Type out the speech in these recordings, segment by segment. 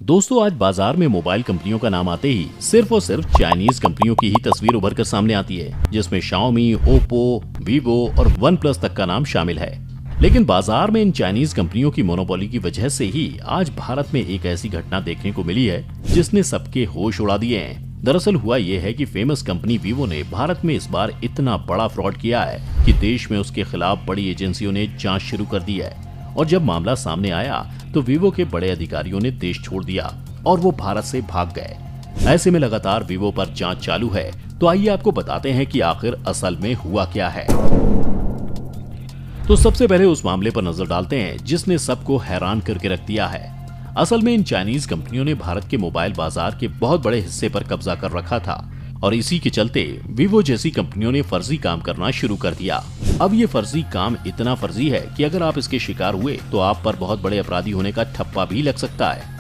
दोस्तों, आज बाजार में मोबाइल कंपनियों का नाम आते ही सिर्फ और सिर्फ चाइनीज कंपनियों की ही तस्वीर उभर कर सामने आती है, जिसमें शाओमी, ओप्पो, वीवो और वन प्लस तक का नाम शामिल है। लेकिन बाजार में इन चाइनीज कंपनियों की मोनोपोली की वजह से ही आज भारत में एक ऐसी घटना देखने को मिली है जिसने सबके होश उड़ा दिए हैं। दरअसल हुआ ये है कि फेमस कंपनी वीवो ने भारत में इस बार इतना बड़ा फ्रॉड किया है कि देश में उसके खिलाफ बड़ी एजेंसियों ने जांच शुरू कर दी है। और जब मामला सामने आया तो वीवो के बड़े अधिकारियों ने देश छोड़ दिया और वो भारत से भाग गए। ऐसे में लगातार वीवो पर जांच चालू है। तो आइए आपको बताते हैं कि आखिर असल में हुआ क्या है। तो सबसे पहले उस मामले पर नजर डालते हैं जिसने सबको हैरान करके रख दिया है। असल में इन चाइनीज कंपनियों ने भारत के मोबाइल बाजार के बहुत बड़े हिस्से पर कब्जा कर रखा था और इसी के चलते वीवो जैसी कंपनियों ने फर्जी काम करना शुरू कर दिया। अब ये फर्जी काम इतना फर्जी है कि अगर आप इसके शिकार हुए तो आप पर बहुत बड़े अपराधी होने का ठप्पा भी लग सकता है।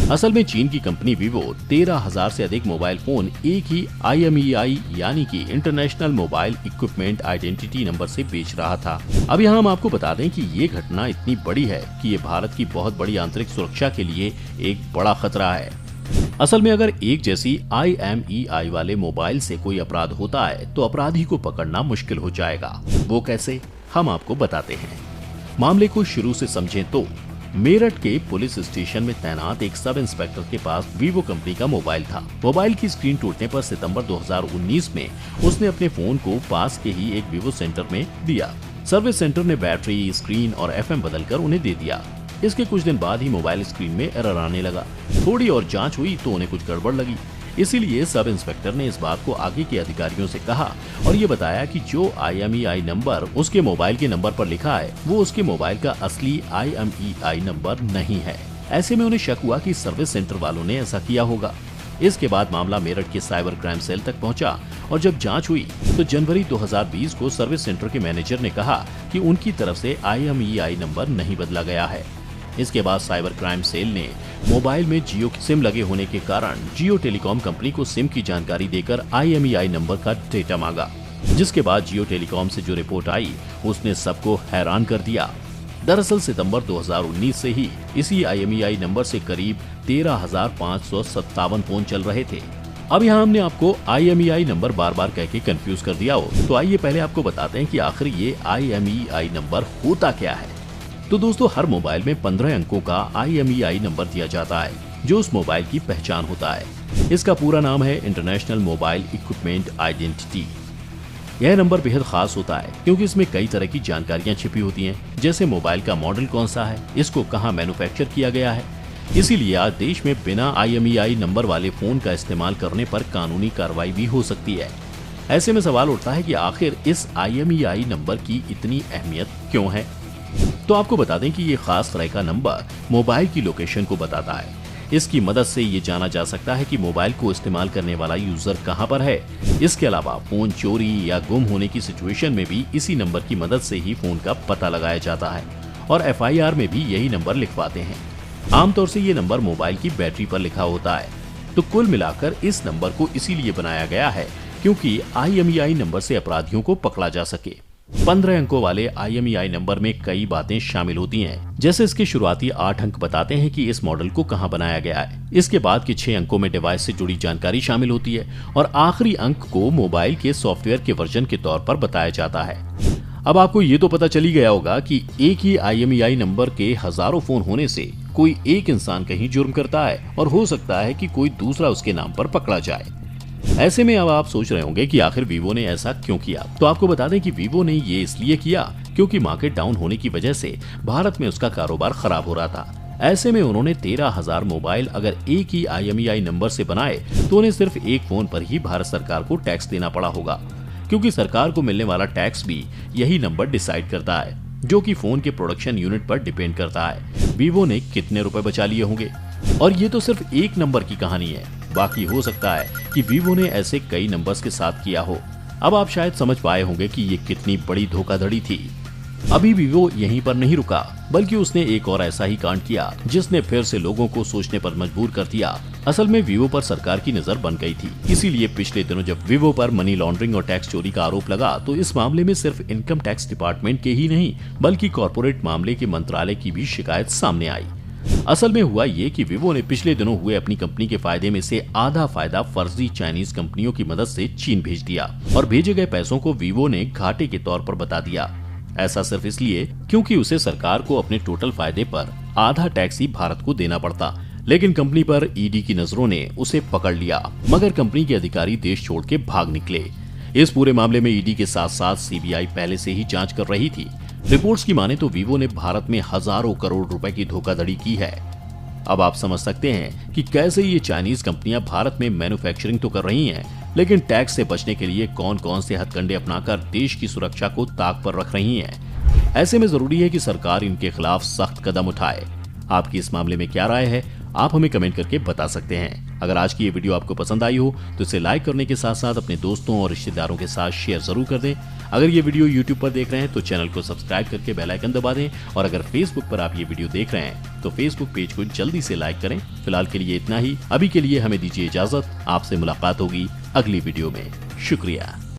असल में चीन की कंपनी वीवो 13,000 से अधिक मोबाइल फोन एक ही IMEI यानी कि international mobile equipment identity number से बेच रहा था। अब यहाँ हम आपको बता दें कि ये घटना इतनी बड़ी है कि ये भारत की बहुत बड़ी आंतरिक सुरक्षा के लिए एक बड़ा खतरा है। असल में अगर एक जैसी IMEI वाले मोबाइल से कोई अपराध होता है तो अपराधी को पकड़ना मुश्किल हो जाएगा। वो कैसे, हम आपको बताते हैं। मामले को शुरू से समझें तो मेरठ के पुलिस स्टेशन में तैनात एक सब इंस्पेक्टर के पास वीवो कंपनी का मोबाइल था। मोबाइल की स्क्रीन टूटने पर सितंबर 2019 में उसने अपने फोन को पास के ही एक वीवो सेंटर में दिया। सर्विस सेंटर ने बैटरी, स्क्रीन और FM बदलकर उन्हें दे दिया। इसके कुछ दिन बाद ही मोबाइल स्क्रीन में एरर आने लगा। थोड़ी और जांच हुई तो उन्हें कुछ गड़बड़ लगी। इसीलिए सब इंस्पेक्टर ने इस बात को आगे के अधिकारियों से कहा और ये बताया कि जो IMEI नंबर उसके मोबाइल के नंबर पर लिखा है वो उसके मोबाइल का असली IMEI नंबर नहीं है। ऐसे में उन्हें शक हुआ कि सर्विस सेंटर वालों ने ऐसा किया होगा। इसके बाद मामला मेरठ के साइबर क्राइम सेल तक पहुंचा और जब जांच हुई तो जनवरी 2020 को सर्विस सेंटर के मैनेजर ने कहा कि उनकी तरफ से IMEI नंबर नहीं बदला गया है। इसके बाद साइबर क्राइम सेल ने मोबाइल में जियो की सिम लगे होने के कारण जियो टेलीकॉम कंपनी को सिम की जानकारी देकर IMEI नंबर का डेटा मांगा, जिसके बाद जियो टेलीकॉम से जो रिपोर्ट आई उसने सबको हैरान कर दिया। दरअसल सितंबर 2019 से ही इसी IMEI नंबर से करीब 13,557 फोन चल रहे थे। अब यहाँ हमने आपको IMEI नंबर बार बार कह के कंफ्यूज कर दिया हो, तो आइए पहले आपको बताते हैं कि आखिर ये IMEI नंबर होता क्या है। तो दोस्तों, हर मोबाइल में 15 अंकों का IMEI नंबर दिया जाता है जो उस मोबाइल की पहचान होता है। इसका पूरा नाम है इंटरनेशनल मोबाइल इक्विपमेंट आइडेंटिटी। यह नंबर बेहद खास होता है क्योंकि इसमें कई तरह की जानकारियां छिपी होती हैं, जैसे मोबाइल का मॉडल कौन सा है, इसको कहां मैन्युफैक्चर किया गया है। इसीलिए आज देश में बिना IMEI नंबर वाले फोन का इस्तेमाल करने पर कानूनी कार्रवाई भी हो सकती है। ऐसे में सवाल उठता है कि आखिर इस IMEI नंबर की इतनी अहमियत क्यों है। तो आपको बता दें कि ये खास तरह का नंबर मोबाइल की लोकेशन को बताता है। इसकी मदद से ये जाना जा सकता है कि मोबाइल को इस्तेमाल करने वाला यूजर कहां पर है। इसके अलावा फोन चोरी या गुम होने की सिचुएशन में भी इसी नंबर की मदद से ही फोन का पता लगाया जाता है और FIR में भी यही नंबर लिखवाते हैं। आमतौर से ये नंबर मोबाइल की बैटरी पर लिखा होता है। तो कुल मिलाकर इस नंबर को इसीलिए बनाया गया है क्योंकि IMEI नंबर से अपराधियों को पकड़ा जा सके। 15 अंकों वाले IMEI नंबर में कई बातें शामिल होती हैं, जैसे इसके शुरुआती 8 अंक बताते हैं कि इस मॉडल को कहां बनाया गया है। इसके बाद के 6 अंकों में डिवाइस से जुड़ी जानकारी शामिल होती है और आखिरी अंक को मोबाइल के सॉफ्टवेयर के वर्जन के तौर पर बताया जाता है। अब आपको ये तो पता चली गया होगा कि एक ही IMEI नंबर के हजारों फोन होने से कोई एक इंसान कहीं जुर्म करता है और हो सकता है कि कोई दूसरा उसके नाम पर पकड़ा जाए। ऐसे में अब आप सोच रहे होंगे कि आखिर वीवो ने ऐसा क्यों किया। तो आपको बता दें कि वीवो ने ये इसलिए किया क्योंकि मार्केट डाउन होने की वजह से भारत में उसका कारोबार खराब हो रहा था। ऐसे में उन्होंने 13,000 मोबाइल अगर एक ही IMEI नंबर से बनाए तो उन्हें सिर्फ एक फोन पर ही भारत सरकार को टैक्स देना पड़ा होगा, क्योंकि सरकार को मिलने वाला टैक्स भी यही नंबर डिसाइड करता है, जो कि फोन के प्रोडक्शन यूनिट पर डिपेंड करता है। वीवो ने कितने रुपए बचा लिए होंगे। और ये तो सिर्फ एक नंबर की कहानी है, बाकी हो सकता है कि वीवो ने ऐसे कई नंबर्स के साथ किया हो। अब आप शायद समझ पाए होंगे कि ये कितनी बड़ी धोखाधड़ी थी। अभी वीवो यहीं पर नहीं रुका, बल्कि उसने एक और ऐसा ही कांड किया जिसने फिर से लोगों को सोचने पर मजबूर कर दिया। असल में वीवो पर सरकार की नजर बन गई थी, इसीलिए पिछले दिनों जब वीवो पर मनी लॉन्ड्रिंग और टैक्स चोरी का आरोप लगा तो इस मामले में सिर्फ इनकम टैक्स डिपार्टमेंट के ही नहीं बल्कि कॉर्पोरेट मामले के मंत्रालय की भी शिकायत सामने आई। असल में हुआ ये कि वीवो ने पिछले दिनों हुए अपनी कंपनी के फायदे में से आधा फायदा फर्जी चाइनीज कंपनियों की मदद से चीन भेज दिया और भेजे गए पैसों को वीवो ने घाटे के तौर पर बता दिया। ऐसा सिर्फ इसलिए क्योंकि उसे सरकार को अपने टोटल फायदे पर आधा टैक्स ही भारत को देना पड़ता, लेकिन कंपनी पर ईडी की नजरों ने उसे पकड़ लिया, मगर कंपनी के अधिकारी देश छोड़ के भाग निकले। इस पूरे मामले में ईडी के साथ साथ सीबीआई पहले से ही जांच कर रही थी। रिपोर्ट्स की माने तो वीवो ने भारत में हजारों करोड़ रुपए की धोखाधड़ी की है। अब आप समझ सकते हैं कि कैसे ये चाइनीज कंपनियां भारत में मैन्युफैक्चरिंग तो कर रही हैं, लेकिन टैक्स से बचने के लिए कौन कौन से हथकंडे अपनाकर देश की सुरक्षा को ताक पर रख रही हैं। ऐसे में जरूरी है कि सरकार इनके खिलाफ सख्त कदम उठाए। आपकी इस मामले में क्या राय है, आप हमें कमेंट करके बता सकते हैं। अगर आज की ये वीडियो आपको पसंद आई हो तो इसे लाइक करने के साथ साथ अपने दोस्तों और रिश्तेदारों के साथ शेयर जरूर कर दें। अगर ये वीडियो YouTube पर देख रहे हैं तो चैनल को सब्सक्राइब करके बेल आइकन दबा दें, और अगर Facebook पर आप ये वीडियो देख रहे हैं तो Facebook पेज को जल्दी से लाइक करें। फिलहाल के लिए इतना ही। अभी के लिए हमें दीजिए इजाजत। आपसे मुलाकात होगी अगली वीडियो में। शुक्रिया।